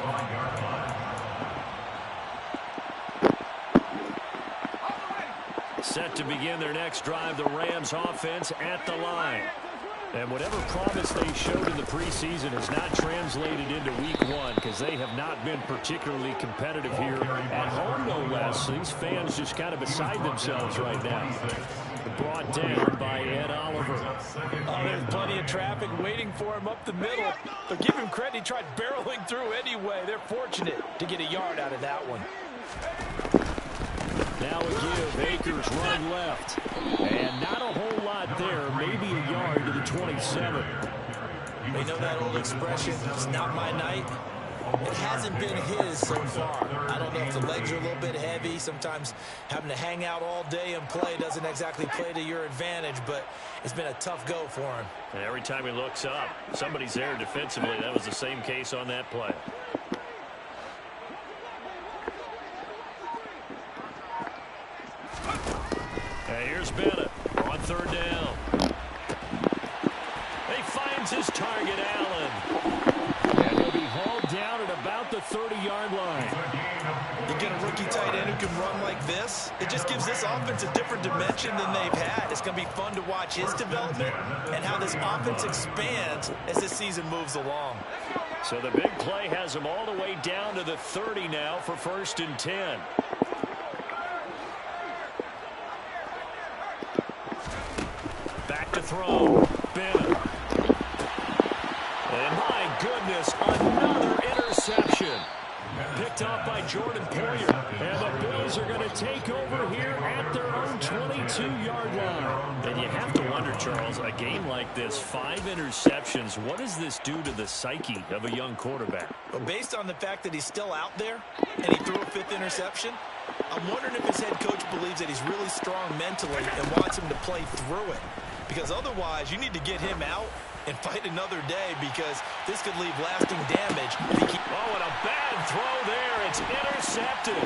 [SPEAKER 1] Set to begin their next drive, the Rams offense at the line. And whatever promise they showed in the preseason has not translated into week 1 because they have not been particularly competitive here at home, no less. These fans just kind of beside themselves right now. Brought down by Ed Oliver.
[SPEAKER 2] Oh, there's plenty of traffic waiting for him up the middle. But give him credit, he tried barreling through anyway. They're fortunate to get a yard out of that one.
[SPEAKER 1] Now a give. Akers running left. And not a whole lot there. Maybe a yard to the 27.
[SPEAKER 2] You know that old expression, it's not my night? It hasn't been his so far. I don't know if the legs are a little bit heavy. Sometimes having to hang out all day and play doesn't exactly play to your advantage, but it's been a tough go for him.
[SPEAKER 1] And every time he looks up, somebody's there defensively. That was the same case on that play. And here's Bennett on third down. He finds his target, Allen. And he'll be hauled down at about the 30-yard line.
[SPEAKER 2] You get a rookie tight end who can run like this, it just gives this offense a different dimension than they've had. It's going to be fun to watch his development and how this offense expands as this season moves along.
[SPEAKER 1] So the big play has him all the way down to the 30 now for 1st and 10. Back to throw. Bennett. And my goodness, another interception. Picked off by Jordan Poyer. And the Bills are going to take over here at their own 22-yard line. And you have to wonder, Charles, a game like this, 5 interceptions, what does this do to the psyche of a young quarterback?
[SPEAKER 2] Well, based on the fact that he's still out there and he threw a 5th interception, I'm wondering if his head coach believes that he's really strong mentally and wants him to play through it. Because otherwise, you need to get him out and fight another day because this could leave lasting damage.
[SPEAKER 1] Oh, and a bad throw there. It's intercepted.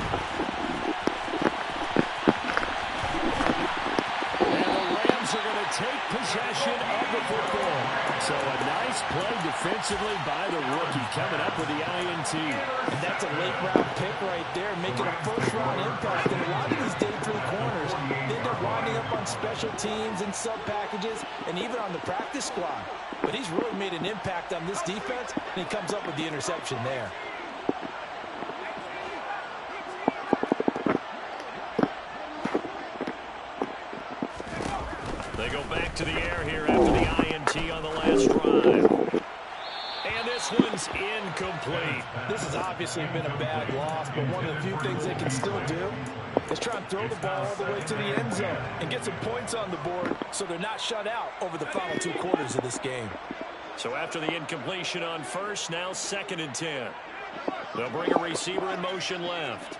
[SPEAKER 1] And the Rams are going to take possession of the football. So a nice play defensively by the rookie coming up with the INT.
[SPEAKER 2] And that's a late-round pick right there, making a first-round impact. And a lot of these day 3 corners, they end up winding up on special teams and sub-packages and even on the practice squad. But he's really made an impact on this defense, and he comes up with the interception there.
[SPEAKER 1] They go back to the air here after the INT on the last drive. And this one is incomplete.
[SPEAKER 2] This has obviously been a bad loss, but one of the few things they can still do is try and throw the ball all the way to the end zone and get some points on the board so they're not shut out over the final 2 quarters of this game.
[SPEAKER 1] So after the incompletion on first, now 2nd and 10. They'll bring a receiver in motion left.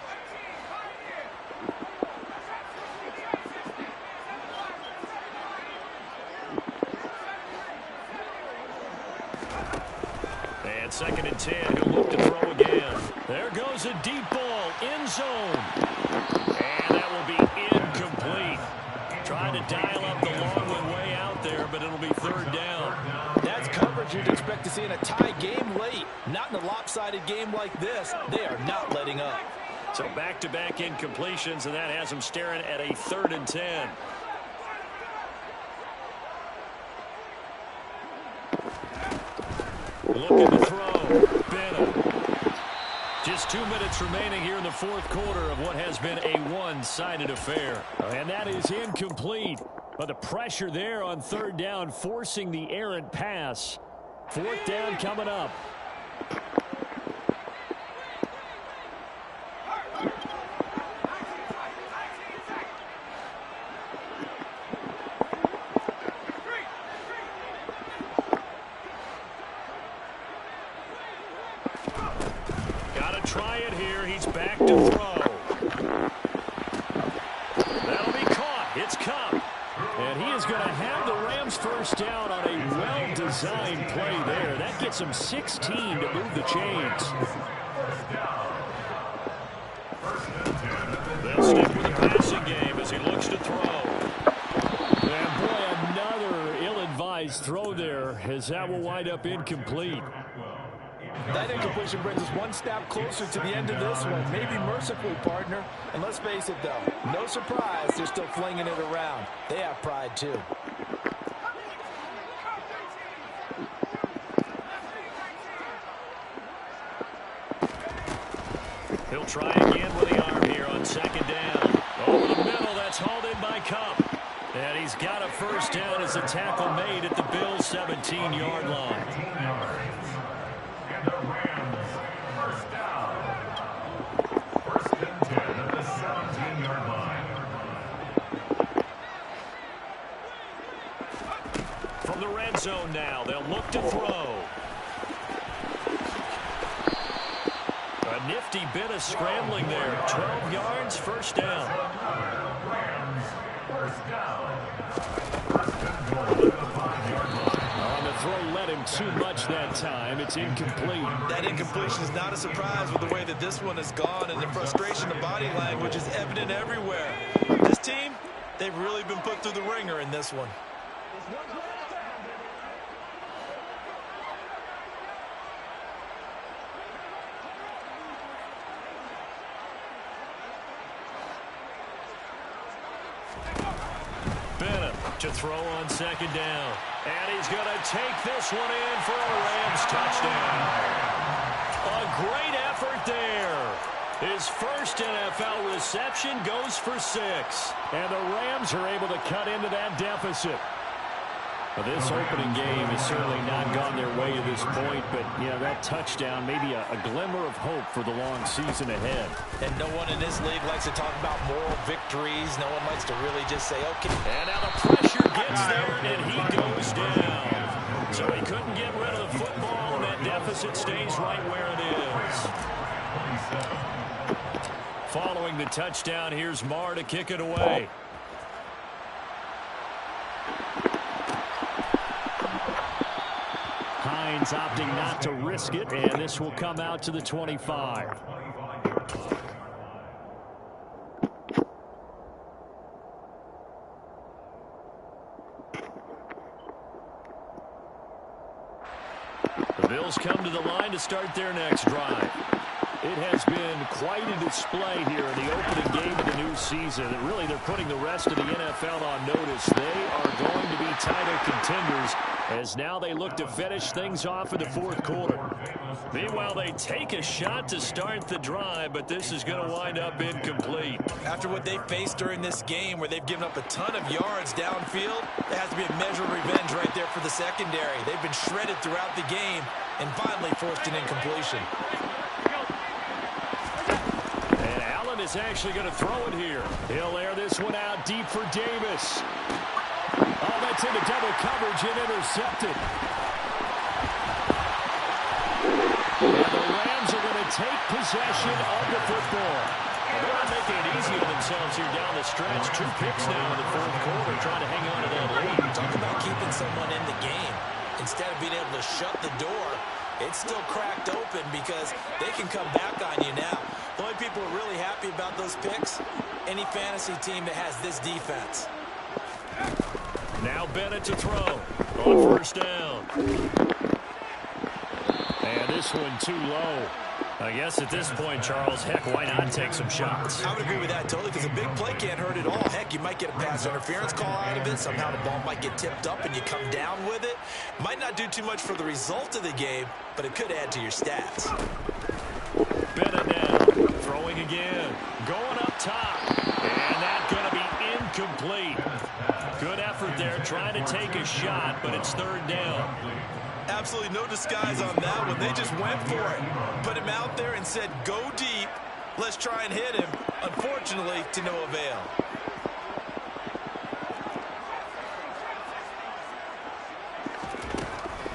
[SPEAKER 1] And 2nd and 10, he'll look to throw again. There goes a deep ball, end zone. And that will be incomplete. Trying to dial up the long one way out there, but it'll be 3rd down.
[SPEAKER 2] That's coverage you'd expect to see in a tie game late. Not in a lopsided game like this. They are not letting up.
[SPEAKER 1] So back-to-back incompletions, and that has them staring at a 3rd and 10. Looking to throw. Bennett. Just 2 minutes remaining here in the 4th quarter of what has been a one-sided affair. And that is incomplete. But the pressure there on 3rd down, forcing the errant pass. 4th down coming up. Try it here. He's back to throw. That'll be caught. It's Cup. And he is going to have the Rams 1st down on a well-designed play there. That gets him 16 to move the chains. They'll stick with the passing game as he looks to throw. And boy, another ill-advised throw there as that will wind up incomplete.
[SPEAKER 2] That incompletion brings us one step closer to the end of this one. Maybe mercifully, partner. And let's face it, though, no surprise they're still flinging it around. They have pride, too.
[SPEAKER 1] He'll try again with the arm here on 2nd down. Over the middle, that's hauled in by Cup. And he's got a 1st down as a tackle made at the Bills' 17-yard line.
[SPEAKER 3] The Rams, 1st down. 1st and 10 at the 17-yard line.
[SPEAKER 1] From the red zone now, they'll look to throw. A nifty bit of scrambling there. 12 yards, 1st down.
[SPEAKER 3] Rams, 1st down. 1st and goal at the 5-yard line.
[SPEAKER 1] On the throw led him too much that time. It's incomplete.
[SPEAKER 2] That incompletion is not a surprise with the way that this one has gone, and the frustration of body language is evident everywhere. This team, they've really been put through the ringer in this one.
[SPEAKER 1] Bennett to throw on 2nd down. And he's going to take this one in for a Rams touchdown. A great effort there. His 1st NFL reception goes for 6. And the Rams are able to cut into that deficit. Well, this opening game has certainly not gone their way to this point, but, that touchdown, maybe a glimmer of hope for the long season ahead.
[SPEAKER 2] And no one in this league likes to talk about moral victories. No one likes to really just say, okay.
[SPEAKER 1] And now the pressure gets there, and he goes down. So he couldn't get rid of the football, and that deficit stays right where it is. Following the touchdown, here's Marr to kick it away. Hines opting not to risk it, and this will come out to the 25. The Bills come to the line to start their next drive. It has been quite a display here in the opening game of the new season. And really, they're putting the rest of the NFL on notice. They are going to be title contenders as now they look to finish things off in the 4th quarter. Meanwhile, they take a shot to start the drive, but this is going to wind up incomplete.
[SPEAKER 2] After what they faced during this game where they've given up a ton of yards downfield, there has to be a measure of revenge right there for the secondary. They've been shredded throughout the game. and finally forced an incompletion.
[SPEAKER 1] And Allen is actually going to throw it here. He'll air this one out deep for Davis. Oh, that's into double coverage and intercepted. And the Rams are going to take possession of the football. Well, they're not making it easy on themselves here down the stretch. 2 picks now in the fourth quarter, trying to hang on to that lead.
[SPEAKER 2] Talk about keeping someone in the game. Instead of being able to shut the door, it's still cracked open because they can come back on you now. The only people who are really happy about those picks, any fantasy team that has this defense.
[SPEAKER 1] Now Bennett to throw on first down. And this one too low. I guess at this point, Charles, heck, why not take some shots?
[SPEAKER 2] I would agree with that totally because a big play can't hurt at all. Heck, you might get a pass interference call out of it. Somehow the ball might get tipped up and you come down with it. Might not do too much for the result of the game, but it could add to your stats.
[SPEAKER 1] Bennett now throwing again. Going up top. And that's going to be incomplete. Good effort there trying to take a shot, but it's third down.
[SPEAKER 2] Absolutely no disguise on that one. They just went for it. Put him out there and said, go deep. Let's try and hit him. Unfortunately, to no avail.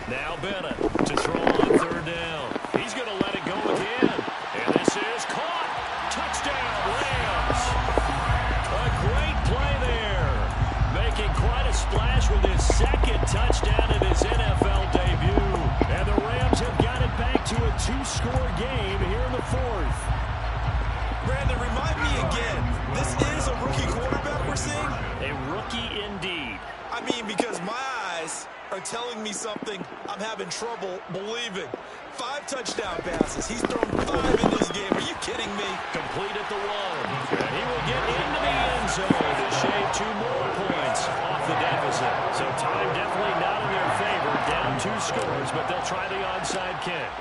[SPEAKER 1] Now Bennett to throw on third down. He's going to let it go again. And this is caught. Touchdown, Rams. A great play there. Making quite a splash with his second touchdown in his NFL debut. And the Rams have got it back to a 2-score game here in the fourth.
[SPEAKER 2] Brandon, remind me again, this is a rookie quarterback we're seeing?
[SPEAKER 1] A rookie indeed.
[SPEAKER 2] I mean, because my eyes are telling me something I'm having trouble believing. 5 touchdown passes. He's thrown 5 in this game. Are you kidding me?
[SPEAKER 1] Complete at the 1. And he will get into the end zone to shave 2 more points off the deficit. So time definitely not in their favor. Down 2 scores, but they'll try the onside kick.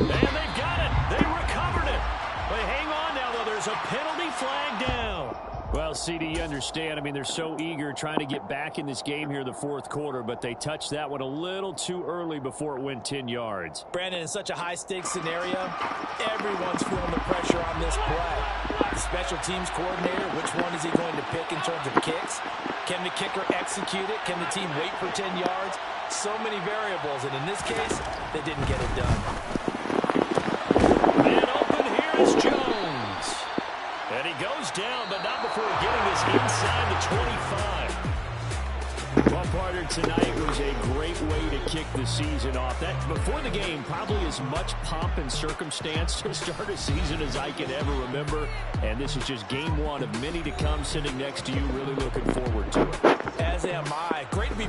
[SPEAKER 1] And they've got it. They recovered it. They hang on now, though. There's a penalty flag down. Well, CD, you understand. I mean, they're so eager trying to get back in this game here in the fourth quarter, but they touched that one a little too early before it went 10 yards.
[SPEAKER 2] Brandon, in such a high-stakes scenario, everyone's feeling the pressure on this play. The special teams coordinator, which one is he going to pick in terms of kicks? Can the kicker execute it? Can the team wait for 10 yards? So many variables, and in this case, they didn't get it done.
[SPEAKER 1] Man open, here is Jones. And he goes down, but not before getting this inside the 25. Well, partner, tonight was a great way to kick the season off. That before the game, probably as much pomp and circumstance to start a season as I can ever remember. And this is just game 1 of many to come. Sitting next to you, really looking forward to it.
[SPEAKER 2] As am I. Great to be